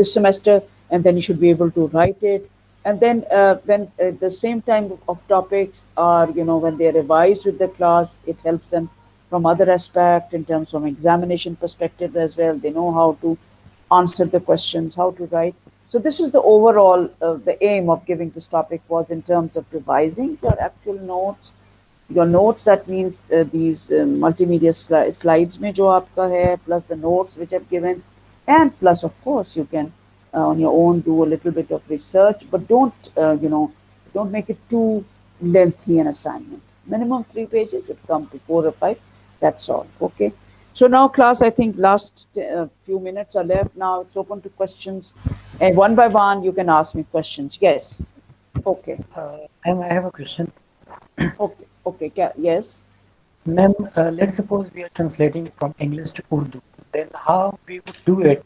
semester, and then you should be able to write it. And then when the same time of topics are, when they are revised with the class, it helps them from other aspect in terms of examination perspective as well. They know how to answer the questions, how to write. So this is the overall, the aim of giving this topic was in terms of revising your actual notes. Your notes, that means these multimedia slides में जो आपका है, plus the notes which I've given, and plus of course you can on your own do a little bit of research, but don't make it too lengthy an assignment. Minimum 3 pages, it come to 4 or 5. That's all. Okay. So now, class, I think last few minutes are left. Now it's open to questions, and one by one you can ask me questions. Yes. Okay. Ma'am, I have a question. Okay. Okay. Yes. Ma'am, let's suppose we are translating from English to Urdu. Then how we would do it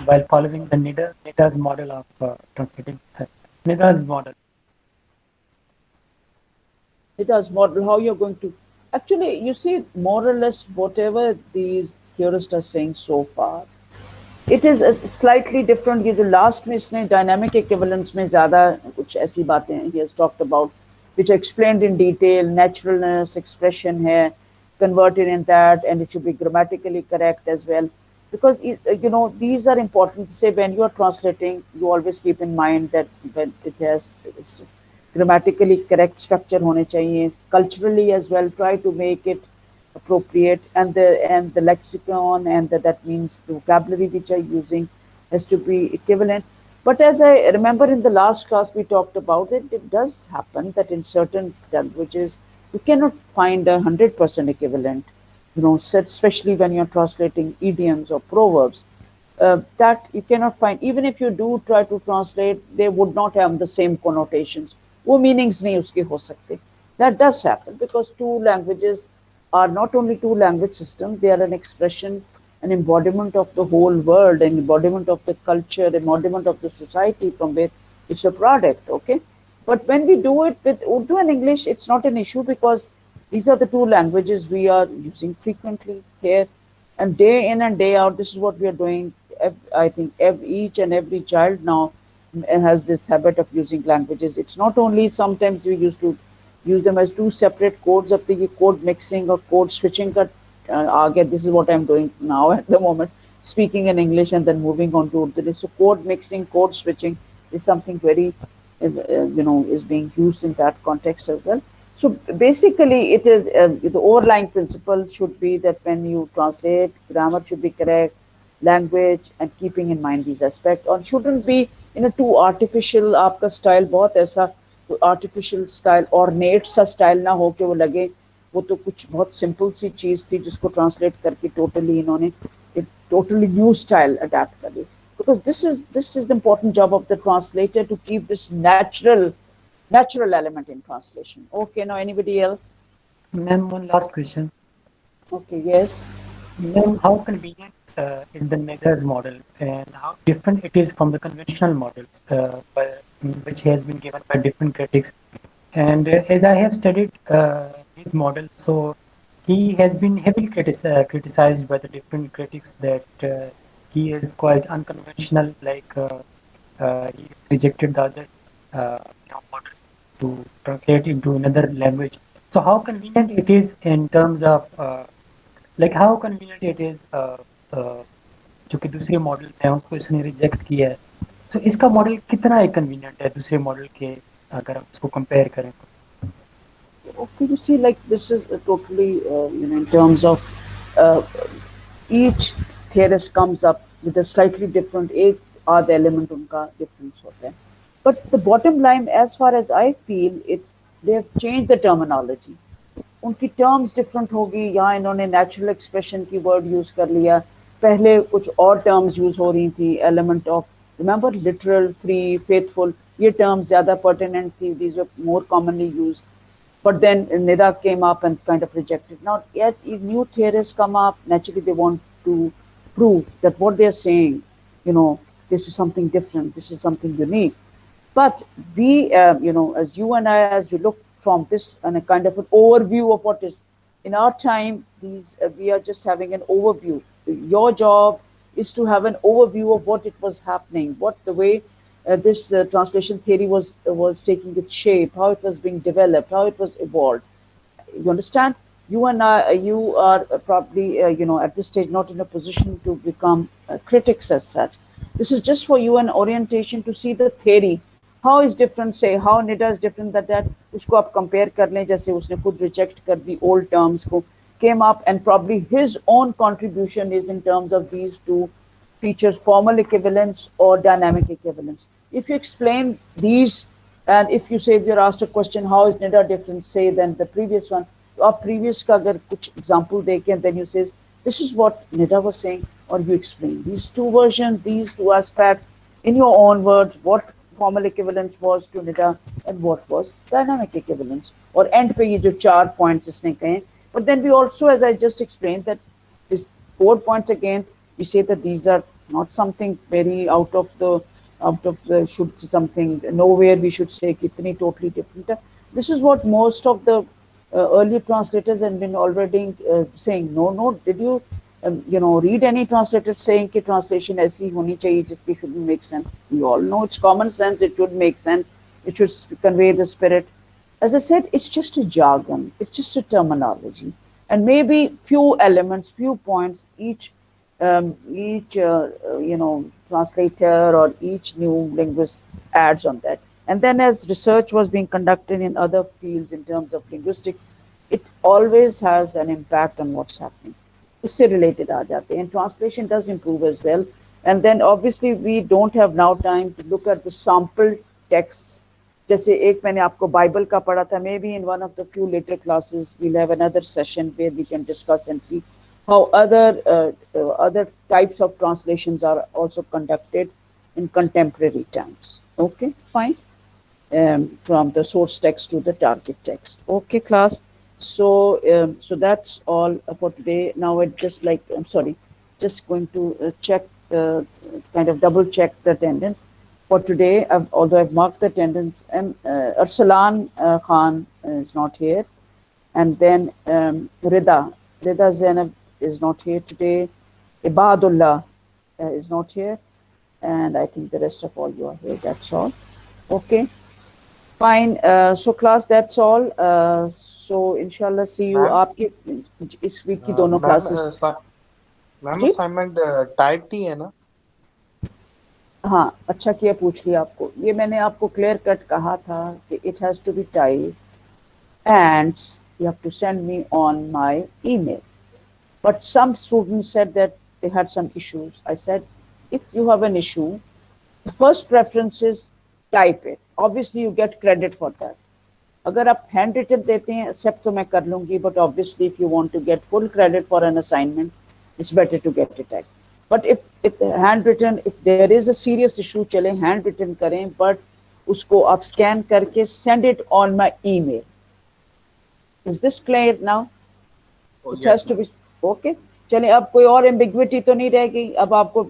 while following the Nida's model of translating Nida's model. It does model how you're going to actually, you see, more or less whatever these theorists are saying so far, it is a slightly different. ये जो last में इसने dynamic equivalence में ज़्यादा कुछ ऐसी बातें he has talked about, which are explained in detail. Naturalness expression है, converted in that, and it should be grammatically correct as well, because these are important. Say when you are translating, you always keep in mind that when it has grammatically correct structure होने चाहिए, culturally as well. Try to make it appropriate, and the lexicon and that means the vocabulary which are using has to be equivalent. But as I remember in the last class we talked about it, it does happen that in certain languages you cannot find 100% equivalent, especially when you're translating idioms or proverbs, that you cannot find. Even if you do try to translate, they would not have the same connotations. वो meanings नहीं उसके हो सकते. That does happen because two languages are not only two language systems, they are an expression, an embodiment of the whole world, an embodiment of the culture, embodiment of the society from where it's a product, okay? But when we do it with Urdu and English, it's not an issue because these are the two languages we are using frequently here, and day in and day out, this is what we are doing. I think each and every child now has this habit of using languages. It's not only sometimes we used to use them as two separate codes. Of the code mixing or code switching का this is what I'm doing now at the moment, speaking in English and then moving on to Urdu. So code mixing, code switching is something very is being used in that context as well. So basically it is the overlying principles should be that when you translate, grammar should be correct, language, and keeping in mind these aspects, or shouldn't be too artificial. आपका style बहुत ऐसा artificial style, ornate सा style ना हो कि वो लगे वो तो कुछ बहुत सिंपल सी चीज़ थी जिसको ट्रांसलेट करके टोटली इन्होंने एक टोटली न्यू स्टाइल अडैप्ट कर ली. Because this is the important job of the translator to keep this natural element in translation. Okay, now anybody else? Ma'am, one last question. Okay, yes. Ma'am, how convenient is the Nida's model and how different it is from the conventional models which has been given by different critics? And as I have studied this model, so he has been heavily criticized by the different critics that he is quite unconventional, he has rejected the other models to translate into another language. So how convenient it is in terms of how convenient it is जो कि दूसरे models हैं उसको इसने reject किया है. सो इसका model कितना एक कन्वीनियंट है दूसरे मॉडल के अगर हम उसको कंपेयर करें तो. Okay, you see, like this is totally, in terms of uh, each theorist comes up with a slightly different, एक आध element उनका difference होता है. But the bottom line, as far as I feel, it's they have changed the terminology. उनकी terms different होगी. यहाँ इन्होंने natural expression की वर्ड यूज कर लिया. पहले कुछ और टर्म्स यूज हो रही थी, element of, remember, literal, free, faithful, ये टर्म्स ज्यादा पर्टिनेंट थी. These were more commonly used. But then Nida came up and kind of rejected. Now, yes, if new theorists come up, naturally they want to prove that what they're saying, this is something different, this is something unique. But we, as you and I, as we look from this and a kind of an overview of what is in our time, we are just having an overview. Your job is to have an overview of what it was happening, what the way this translation theory was taking its shape, how it was being developed, how it was evolved. You understand? You and I, you are probably, at this stage not in a position to become critics as such. This is just for you an orientation to see the theory. How is different, say, how Nida is different that उसको आप compare कर लें, जैसे उसने खुद reject कर दी old terms को, came up and probably his own contribution is in terms of these two features, formal equivalence or dynamic equivalence. If you explain these, and if you say, if you're asked a question, how is Nida different, say, than the previous one, or previous ka agar kuch example deke, and then you say, this is what Nida was saying, or you explain these two versions, these two aspects, in your own words, what formal equivalence was to Nida and what was dynamic equivalence. Or end pe ye jo 4 points isne kahe. But then we also, as I just explained, that this 4 points again, we say that these are not something very out of the should something nowhere we should say kitni totally different. This is what most of the early translators have been already saying. No, did you read any translator saying कि translation ऐसी होनी चाहिए जिसकी shouldn't make sense? We all know it's common sense. It should make sense. It should convey the spirit. As I said, it's just a jargon. It's just a terminology, and maybe few elements, few points each translator or each new linguist adds on that. And then as research was being conducted in other fields in terms of linguistics, it always has an impact on what's happening. उससे related आ जाते हैं. And translation does improve as well. And then obviously we don't have now time to look at the sample texts. जैसे एक मैंने आपको Bible का पढ़ा था. Maybe in one of the few later classes we'll have another session where we can discuss and see how other types of translations are also conducted in contemporary times. Okay, fine. From the source text to the target text. Okay, class. So that's all for today. Now I just just going to check kind of double check the attendance for today. Although I've marked the attendance, and Arsalan Khan is not here, and then Rida Zainab is not here today. Ibadullah is not here, and I think the rest of all you are here. That's all. Okay, fine. So class, that's all. So inshallah see you. Ma'am आपके इस week की दोनों ma'am classes. Ma'am जी assignment type T है ना? हाँ, अच्छा किया पूछ लिया आपको. ये मैंने आपको क्लियर कट कहा था कि it has to be typed and you have to send me on my email. But some students said that they had some issues. I said, if you have an issue, the first preference is type it. Obviously, you get credit for that. अगर आप hand written देते हैं, accept तो मैं कर लूंगी, but obviously if you want to get full credit for an assignment, it's better to get it type. But if handwritten, if there is a serious issue, चले handwritten करें, but उसको आप scan करके send it on my email. Is this clear now? It has to be okay. चलिए, अब कोई और ambiguity तो नहीं रह गई. अब आपको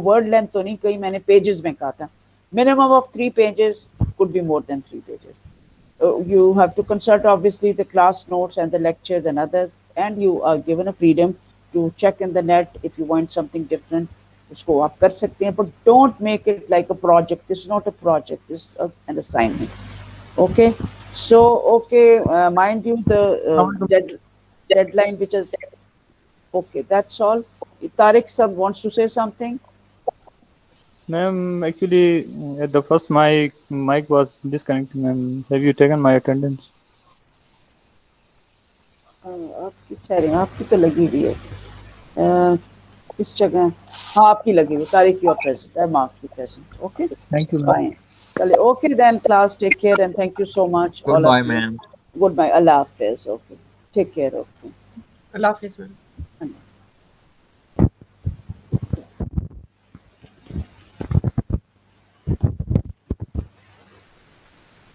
वर्ड लेंथ तो नहीं, कहीं मैंने पेजेस में कहा था minimum of 3 pages, could be more than 3 pages. You have to consult obviously the class notes and the lectures and others and you are given a freedom to check in the net if you want something different. उसको आप कर सकते हैं, but don't make it like a project. This is not a project. This is an assignment. Okay. So okay, mind you the deadline which is okay. That's all. Tariq sir wants to say something. Ma'am, actually, at the first my mic was disconnected, ma'am. Have you taken my attendance? आपकी ठहरे, आपकी तो लगी हुई है। अ, किस जगह? हाँ, आपकी लगी हुई है। तारीख, you are present. I marked you present. Okay, Thank you, ma'am. fine. चलिए, okay then class, take care and thank you so much all Goodbye, of you. ma'am. Goodbye. Allah Hafiz. Okay, take care. Okay. Allah Hafiz, ma'am.